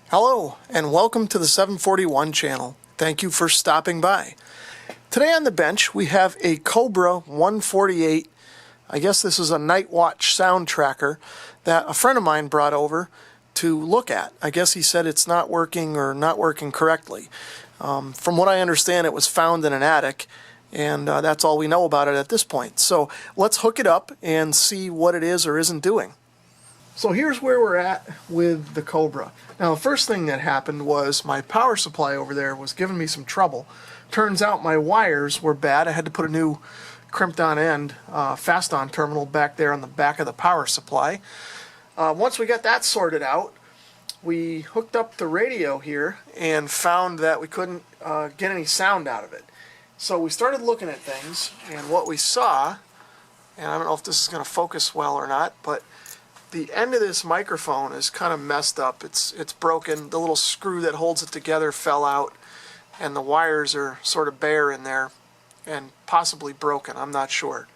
Hello, and welcome to the 741 channel. Thank you for stopping by. Today on the bench, we have a Cobra 148. I guess this is a night watch sound tracker that a friend of mine brought over to look at. I guess he said it's not working or not working correctly. From what I understand, it was found in an attic, and that's all we know about it at this point. So let's hook it up and see what it is or isn't doing. So here's where we're at with the Cobra. Now the first thing that happened was my power supply over there was giving me some trouble. Turns out my wires were bad. I had to put a new crimped on end fast on terminal back there on the back of the power supply. Once we got that sorted out, we hooked up the radio here and found that we couldn't get any sound out of it. So we started looking at things, and what we saw, and I don't know if this is going to focus well or not, but the end of this microphone is kind of messed up. It's broken. The little screw that holds it together fell out, and the wires are sort of bare in there and possibly broken. I'm not sure.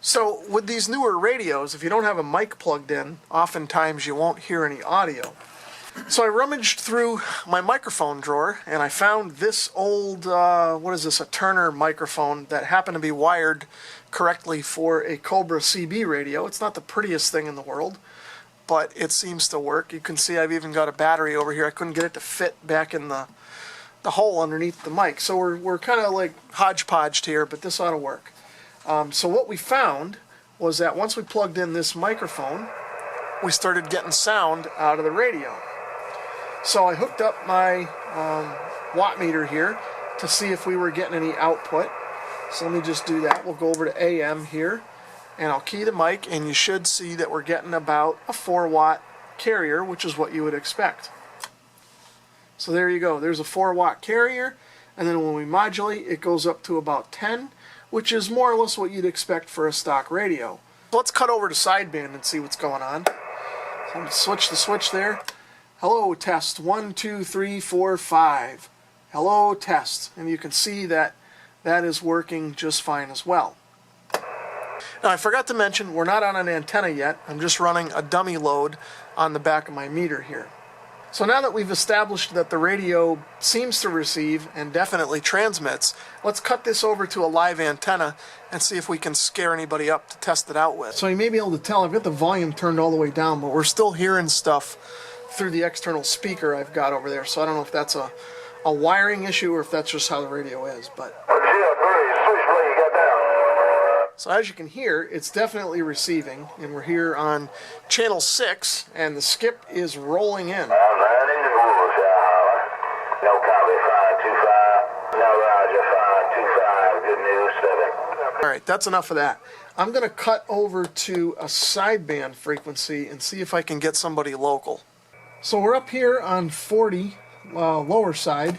So with these newer radios, if you don't have a mic plugged in, oftentimes you won't hear any audio. So I rummaged through my microphone drawer and I found this old, what is this, a Turner microphone that happened to be wired correctly for a Cobra CB radio. It's not the prettiest thing in the world, but it seems to work. You can see I've even got a battery over here. I couldn't get it to fit back in the hole underneath the mic. So we're kind of like hodgepodged here, but this ought to work. So what we found was that once we plugged in this microphone, we started getting sound out of the radio. So I hooked up my watt meter here to see if we were getting any output. So let me just do that. We'll go over to AM here, and I'll key the mic, and you should see that we're getting about a 4-watt carrier, which is what you would expect. So there you go. There's a 4-watt carrier, and then when we modulate, it goes up to about 10, which is more or less what you'd expect for a stock radio. Let's cut over to sideband and see what's going on. So I'm going to switch the switch there. Hello, test 1, 2, 3, 4, 5. Hello, test. And you can see that that is working just fine as well. Now I forgot to mention, we're not on an antenna yet. I'm just running a dummy load on the back of my meter here. So now that we've established that the radio seems to receive and definitely transmits, let's cut this over to a live antenna and see if we can scare anybody up to test it out with. So you may be able to tell I've got the volume turned all the way down, but we're still hearing stuff through the external speaker I've got over there. So I don't know if that's a wiring issue or if that's just how the radio is. But so as you can hear, it's definitely receiving, and we're here on channel 6, and the skip is rolling in. Alright, that's enough of that. I'm going to cut over to a sideband frequency and see if I can get somebody local. So we're up here on 40, lower side.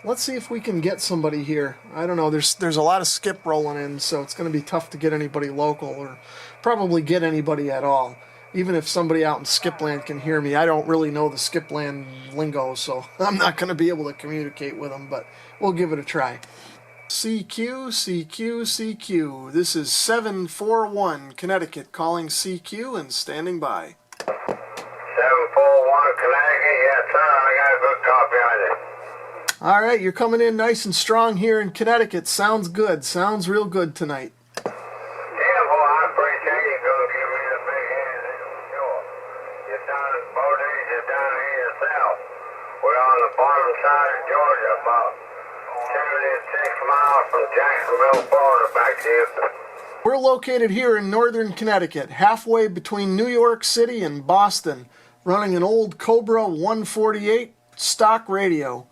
Let's see if we can get somebody here. I don't know, there's a lot of skip rolling in, so it's going to be tough to get anybody local, or probably get anybody at all. Even if somebody out in Skipland can hear me, I don't really know the Skipland lingo, so I'm not going to be able to communicate with them, but we'll give it a try. CQ, CQ, CQ. This is 741 Connecticut calling CQ and standing by. 741 Connecticut, yes sir, I got a good copy on it. Alright, you're coming in nice and strong here in Connecticut. Sounds good. Sounds real good tonight. Yeah, boy, I appreciate you going to give me a big hand. Sure. You're down in Bowditch, you're down here yourself. We're on the bottom side of Georgia, about 76 miles from Jacksonville, Florida, back to you. We're located here in northern Connecticut, halfway between New York City and Boston, running an old Cobra 148 stock radio.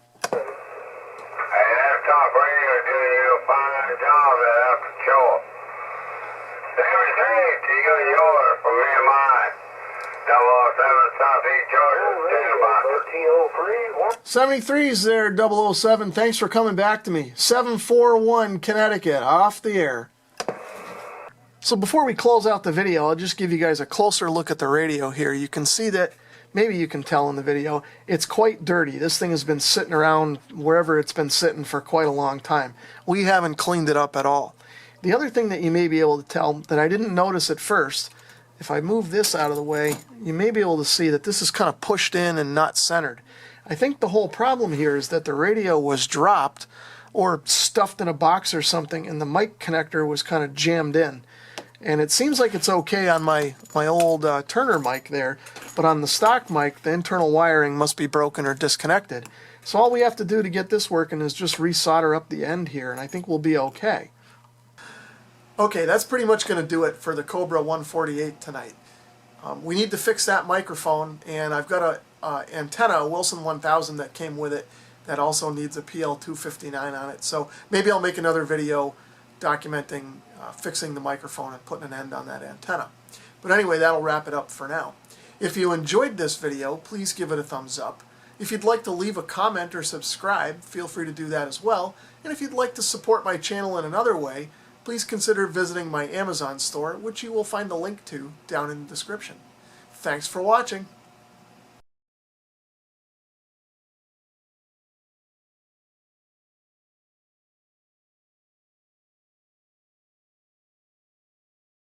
From me and mine. 007 Southeast Georgia, about 73's there, 007. Thanks for coming back to me. 741 Connecticut, off the air. So before we close out the video, I'll just give you guys a closer look at the radio here. You can see that, maybe you can tell in the video, it's quite dirty. This thing has been sitting around wherever it's been sitting for quite a long time. We haven't cleaned it up at all. The other thing that you may be able to tell that I didn't notice at first if I move this out of the way, you may be able to see that this is kind of pushed in and not centered. I think the whole problem here is that the radio was dropped or stuffed in a box or something, and the mic connector was kind of jammed in. And it seems like it's okay on my old Turner mic there, but on the stock mic, the internal wiring must be broken or disconnected. So all we have to do to get this working is just resolder up the end here, and I think we'll be okay. Okay, that's pretty much going to do it for the Cobra 148 tonight. We need to fix that microphone, and I've got a antenna, a Wilson 1000 that came with it that also needs a PL259 on it. So maybe I'll make another video documenting fixing the microphone and putting an end on that antenna. But anyway, that'll wrap it up for now. If you enjoyed this video, please give it a thumbs up. If you'd like to leave a comment or subscribe, feel free to do that as well. And if you'd like to support my channel in another way, please consider visiting my Amazon store, which you will find the link to down in the description. Thanks for watching.